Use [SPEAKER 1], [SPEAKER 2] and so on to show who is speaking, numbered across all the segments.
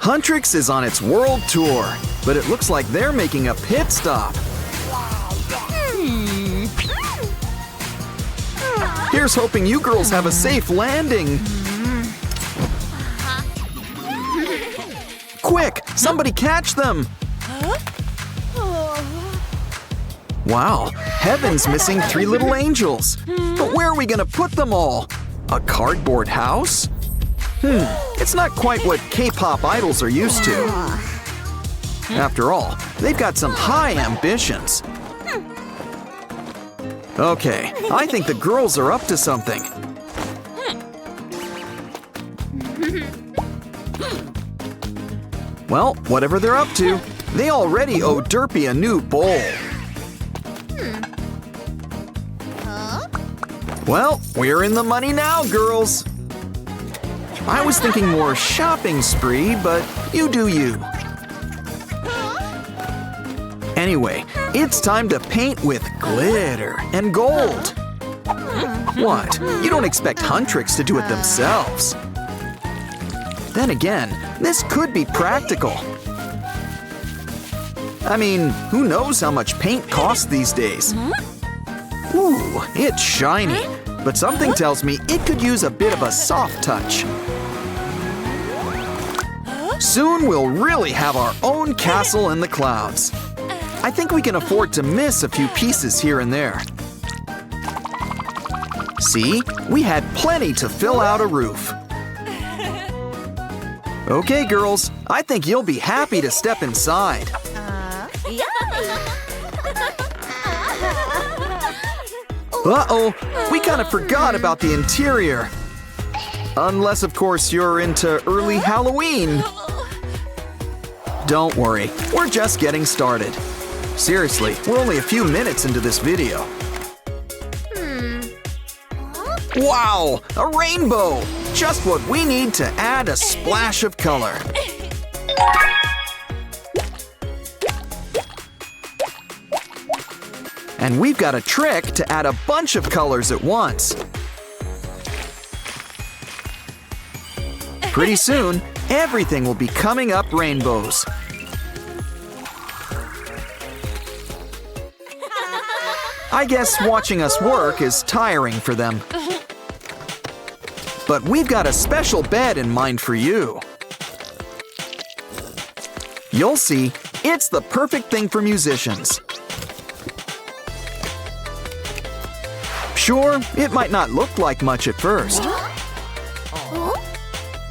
[SPEAKER 1] Huntrix is on its world tour, but it looks like they're making a pit stop. Here's hoping you girls have a safe landing. Quick, somebody catch them! Wow, heaven's missing 3 little angels. But where are we gonna put them all? A cardboard house? It's not quite what K-pop idols are used to. After all, they've got some high ambitions. Okay, I think the girls are up to something. Well, whatever they're up to, they already owe Derpy a new bowl. Well, we're in the money now, girls. I was thinking more shopping spree, but you do you. Anyway, it's time to paint with glitter and gold. What? You don't expect Huntrix to do it themselves. Then again, this could be practical. I mean, who knows how much paint costs these days? Ooh, it's shiny, but something tells me it could use a bit of a soft touch. Soon we'll really have our own castle in the clouds. I think we can afford to miss a few pieces here and there. See, we had plenty to fill out a roof. Okay, girls, I think you'll be happy to step inside. Uh-oh, we kind of forgot about the interior. Unless, of course, you're into early Halloween. Don't worry, we're just getting started. Seriously, we're only a few minutes into this video. Wow, a rainbow! Just what we need to add a splash of color. And we've got a trick to add a bunch of colors at once. Pretty soon, everything will be coming up rainbows. I guess watching us work is tiring for them. But we've got a special bed in mind for you. You'll see, it's the perfect thing for musicians. Sure, it might not look like much at first.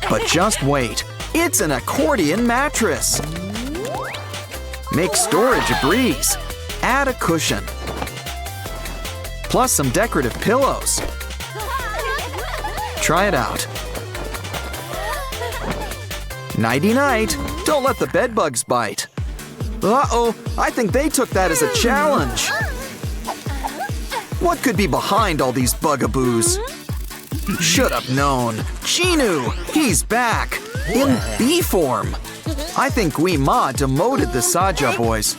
[SPEAKER 1] But just wait, it's an accordion mattress. Make storage a breeze. Add a cushion. Plus some decorative pillows. Try it out. Nighty-night. Don't let the bedbugs bite. Uh-oh, I think they took that as a challenge. What could be behind all these bugaboos? Should have known. Chinu, he's back. In bee form. I think Wee Ma demoted the Saja boys.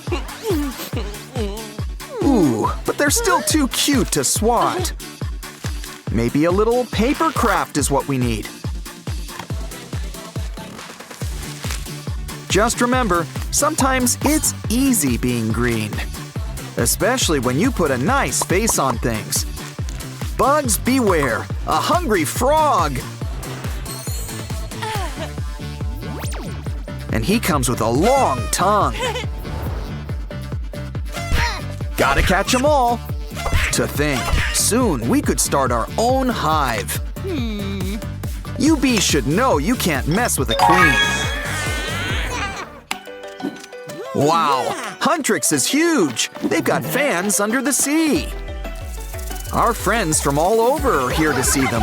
[SPEAKER 1] Ooh, but they're still too cute to swat. Maybe a little paper craft is what we need. Just remember, sometimes it's easy being green. Especially when you put a nice face on things. Bugs beware, a hungry frog! And he comes with a long tongue. Gotta catch 'em all. To think, soon we could start our own hive. You bees should know you can't mess with a queen. Wow, Huntrix is huge. They've got fans under the sea. Our friends from all over are here to see them.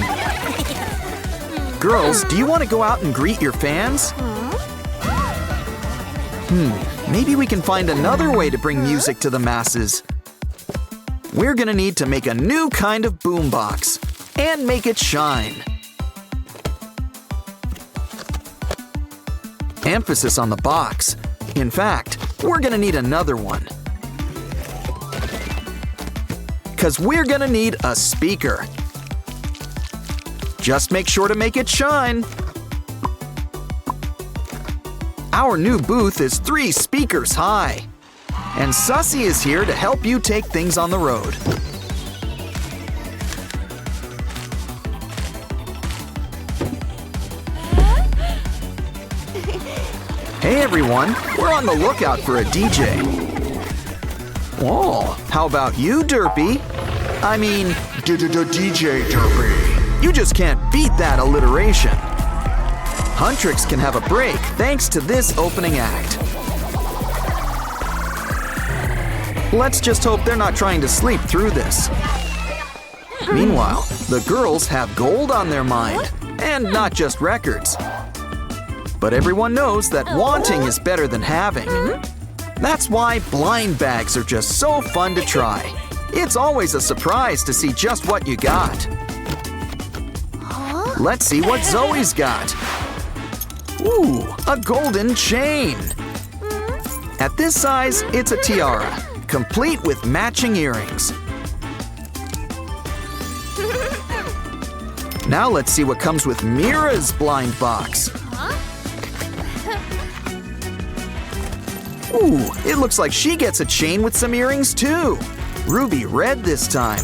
[SPEAKER 1] Girls, do you want to go out and greet your fans? Maybe we can find another way to bring music to the masses. We're gonna need to make a new kind of boombox and make it shine. Emphasis on the box. In fact, we're gonna need another one. 'Cause we're gonna need a speaker. Just make sure to make it shine. Our new booth is 3 speakers high. And Sussy is here to help you take things on the road. Hey everyone, we're on the lookout for a DJ. Whoa, how about you, Derpy? I mean, DJ Derpy. You just can't beat that alliteration. Huntrix can have a break thanks to this opening act. Let's just hope they're not trying to sleep through this. Meanwhile, the girls have gold on their mind, and not just records. But everyone knows that wanting is better than having. That's why blind bags are just so fun to try. It's always a surprise to see just what you got. Let's see what Zoe's got. Ooh, a golden chain. At this size, it's a tiara, complete with matching earrings. Now let's see what comes with Mira's blind box. Ooh, it looks like she gets a chain with some earrings too. Ruby red this time.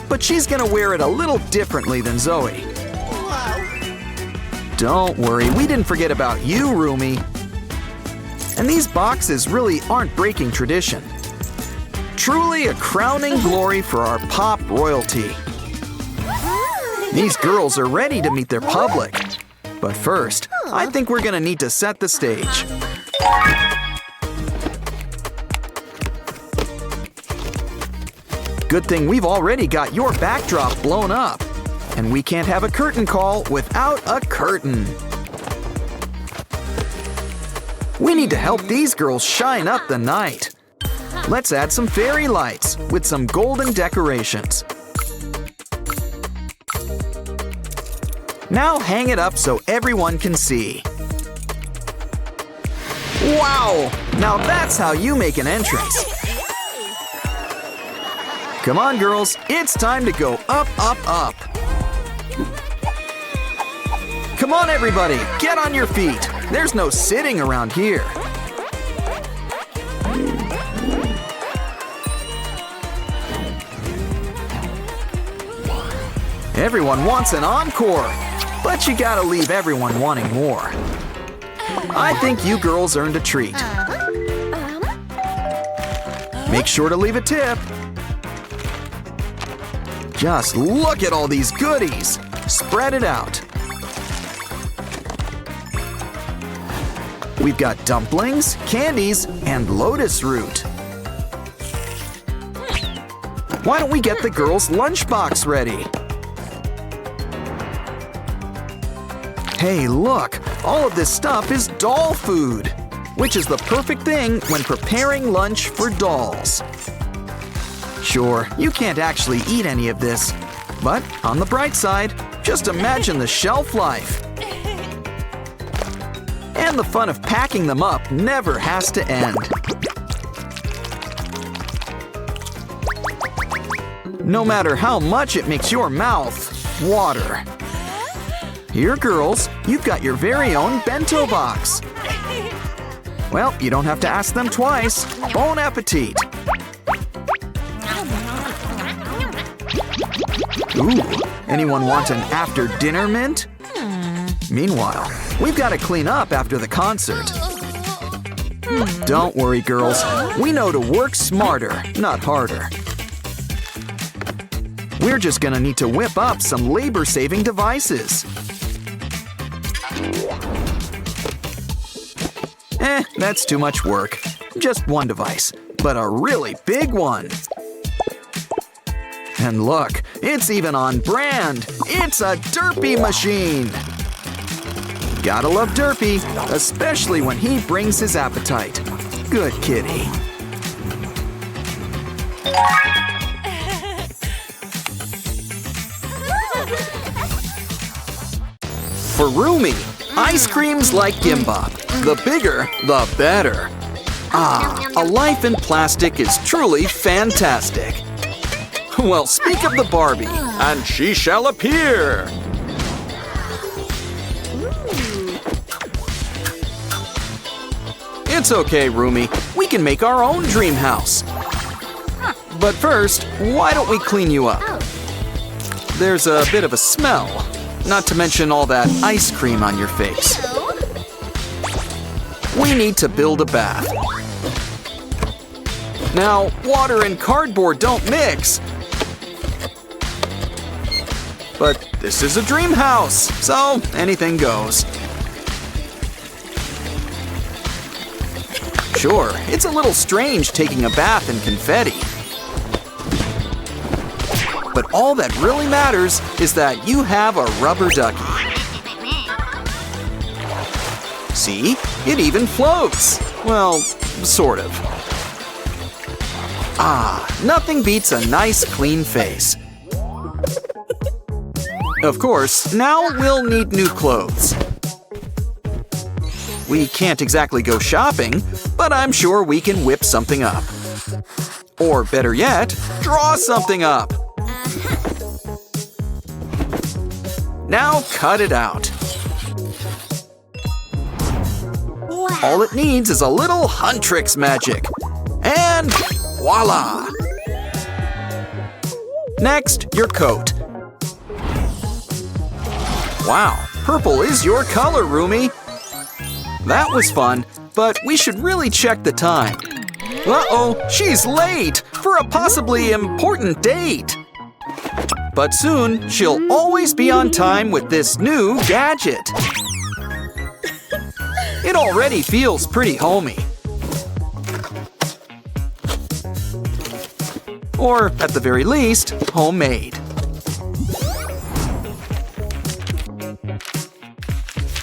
[SPEAKER 1] But she's gonna wear it a little differently than Zoe. Don't worry, we didn't forget about you, Rumi. And these boxes really aren't breaking tradition. Truly a crowning glory for our pop royalty. These girls are ready to meet their public. But first, I think we're gonna need to set the stage. Good thing we've already got your backdrop blown up. And we can't have a curtain call without a curtain. We need to help these girls shine up the night. Let's add some fairy lights with some golden decorations. Now hang it up so everyone can see. Wow! Now that's how you make an entrance. Come on, girls, it's time to go up, up, up. Come on, everybody, get on your feet. There's no sitting around here. Everyone wants an encore, but you gotta leave everyone wanting more. I think you girls earned a treat. Make sure to leave a tip. Just look at all these goodies. Spread it out. We've got dumplings, candies, and lotus root. Why don't we get the girls' lunchbox ready? Hey, look, all of this stuff is doll food, which is the perfect thing when preparing lunch for dolls. Sure, you can't actually eat any of this, but on the bright side, just imagine the shelf life. And the fun of packing them up never has to end. No matter how much it makes your mouth water. Here, girls, you've got your very own bento box. Well, you don't have to ask them twice. Bon appetit. Ooh, anyone want an after-dinner mint? Meanwhile, we've got to clean up after the concert. Don't worry, girls. We know to work smarter, not harder. We're just gonna need to whip up some labor-saving devices. That's too much work. Just one device, but a really big one. And look, it's even on brand. It's a Derpy machine. Gotta love Derpy, especially when he brings his appetite. Good kitty. For Rumi, ice cream's like gimbap. The bigger, the better. Ah, a life in plastic is truly fantastic. Well, speak of the Barbie, and she shall appear. It's okay, Rumi. We can make our own dream house. But first, why don't we clean you up? There's a bit of a smell, not to mention all that ice cream on your face. We need to build a bath. Now, water and cardboard don't mix. But this is a dream house, so anything goes. Sure, it's a little strange taking a bath in confetti. But all that really matters is that you have a rubber ducky. See? It even floats. Well, sort of. Ah, nothing beats a nice clean face. Of course, now we'll need new clothes. We can't exactly go shopping, but I'm sure we can whip something up. Or better yet, draw something up. Now cut it out.
[SPEAKER 2] Wow.
[SPEAKER 1] All it needs is a little Huntrix magic. And voila! Next, your coat. Wow, purple is your color, Rumi. That was fun, but we should really check the time. Uh-oh, she's late for a possibly important date. But soon, she'll always be on time with this new gadget. It already feels pretty homey. Or, at the very least, homemade.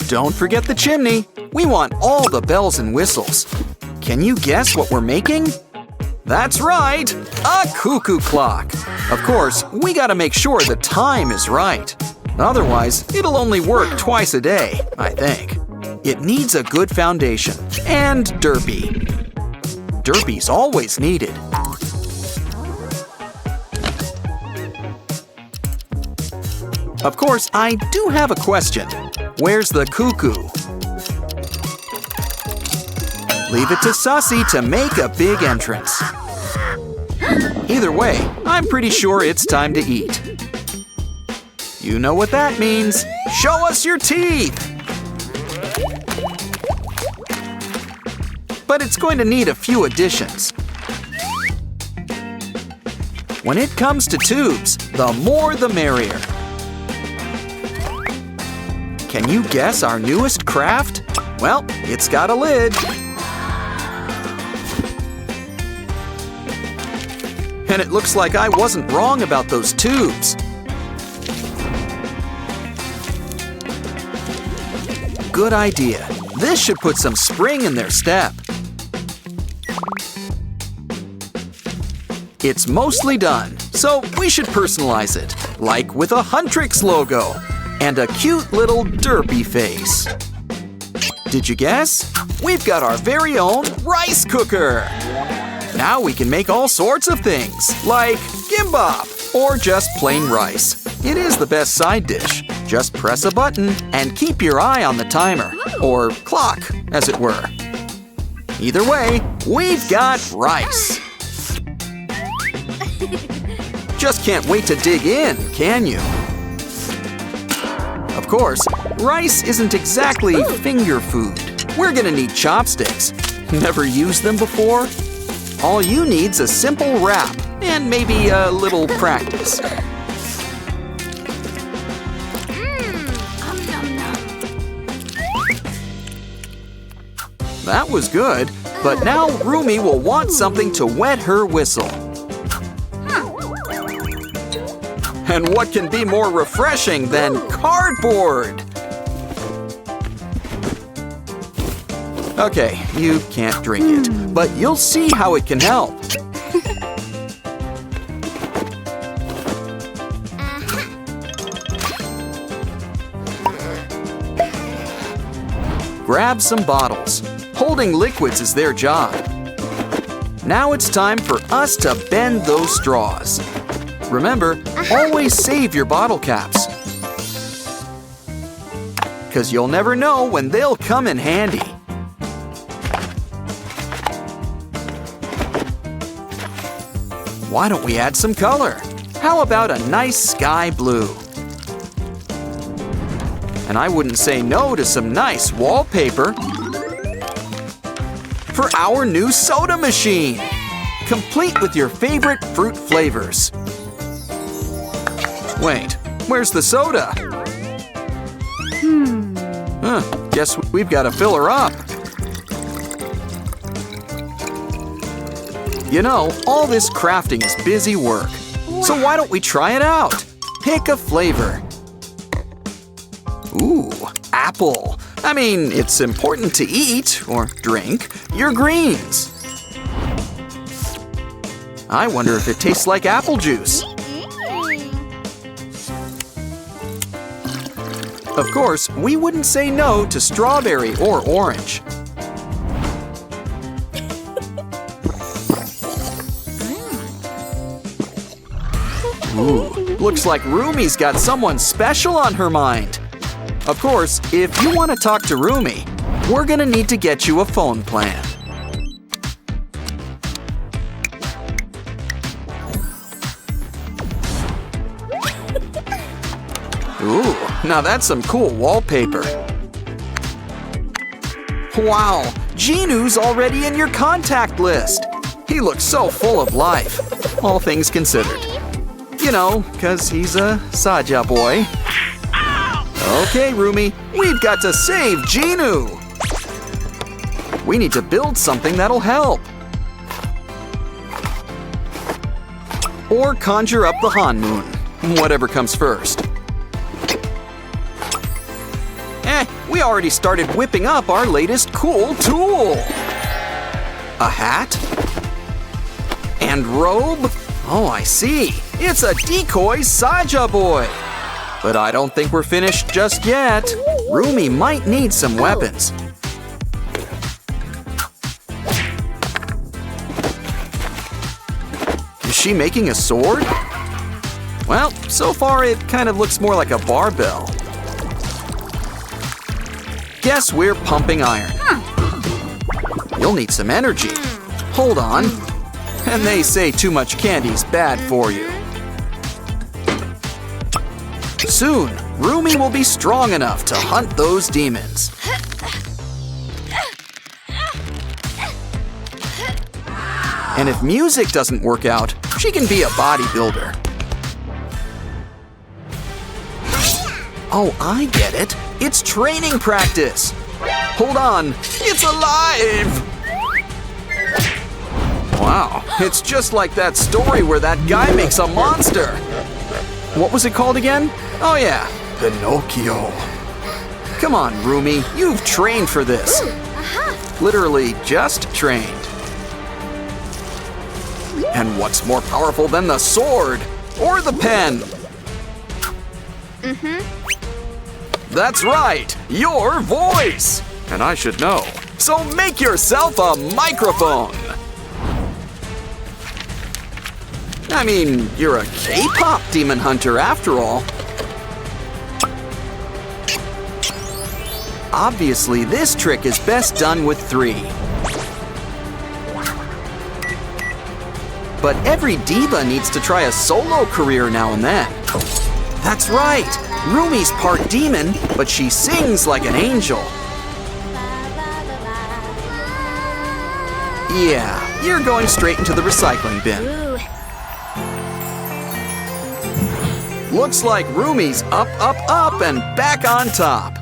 [SPEAKER 1] Don't forget the chimney. We want all the bells and whistles. Can you guess what we're making? That's right, a cuckoo clock. Of course, we gotta make sure the time is right. Otherwise, it'll only work twice a day, I think. It needs a good foundation and derpy. Derpy's always needed. Of course, I do have a question. Where's the cuckoo? Leave it to Sussy to make a big entrance. Either way, I'm pretty sure it's time to eat. You know what that means. Show us your teeth! But it's going to need a few additions. When it comes to tubes, the more the merrier. Can you guess our newest craft? Well, it's got a lid. And it looks like I wasn't wrong about those tubes. Good idea. This should put some spring in their step. It's mostly done, so we should personalize it, like with a Huntrix logo and a cute little derpy face. Did you guess? We've got our very own rice cooker. Now we can make all sorts of things, like gimbap or just plain rice. It is the best side dish. Just press a button and keep your eye on the timer, or clock, as it were. Either way, we've got rice. Just can't wait to dig in, can you? Of course, rice isn't exactly finger food. We're gonna need chopsticks. Never used them before? All you need's a simple wrap and maybe a little practice. That was good, but now Rumi will want something to wet her whistle. And what can be more refreshing than cardboard? Okay, you can't drink it, but you'll see how it can help. Grab some bottles. Holding liquids is their job. Now it's time for us to bend those straws. Remember, always save your bottle caps. 'Cause you'll never know when they'll come in handy. Why don't we add some color? How about a nice sky blue? And I wouldn't say no to some nice wallpaper for our new soda machine, complete with your favorite fruit flavors. Wait, where's the soda? Guess we've got to fill her up. You know, all this crafting is busy work. So why don't we try it out? Pick a flavor. Ooh, apple. I mean, it's important to eat or drink your greens. I wonder if it tastes like apple juice. Of course, we wouldn't say no to strawberry or orange. Ooh, looks like Rumi's got someone special on her mind. Of course, if you want to talk to Rumi, we're gonna need to get you a phone plan. Ooh, now that's some cool wallpaper. Wow, Jinu's already in your contact list. He looks so full of life, all things considered. You know, 'cause he's a Saja boy. Okay, Rumi, we've got to save Jinu. We need to build something that'll help. Or conjure up the Han Moon, whatever comes first. We already started whipping up our latest cool tool. A hat? And robe? Oh, I see. It's a decoy Saja boy. But I don't think we're finished just yet. Rumi might need some weapons. Is she making a sword? Well, so far it kind of looks more like a barbell. Guess we're pumping iron. You'll need some energy. Hold on. And they say too much candy's bad for you. Soon, Rumi will be strong enough to hunt those demons. And if music doesn't work out, she can be a bodybuilder. Oh, I get it. It's training practice. Hold on, it's alive! Wow, it's just like that story where that guy makes a monster. What was it called again? Oh yeah, Pinocchio. Come on, Rumi, you've trained for this. Literally just trained. And what's more powerful than the sword? Or the pen? That's right, your voice! And I should know. So make yourself a microphone! I mean, you're a K-pop demon hunter after all. Obviously, this trick is best done with 3. But every diva needs to try a solo career now and then. That's right! Rumi's part demon, but she sings like an angel. Yeah, you're going straight into the recycling bin. Looks like Rumi's up, up, up, and back on top.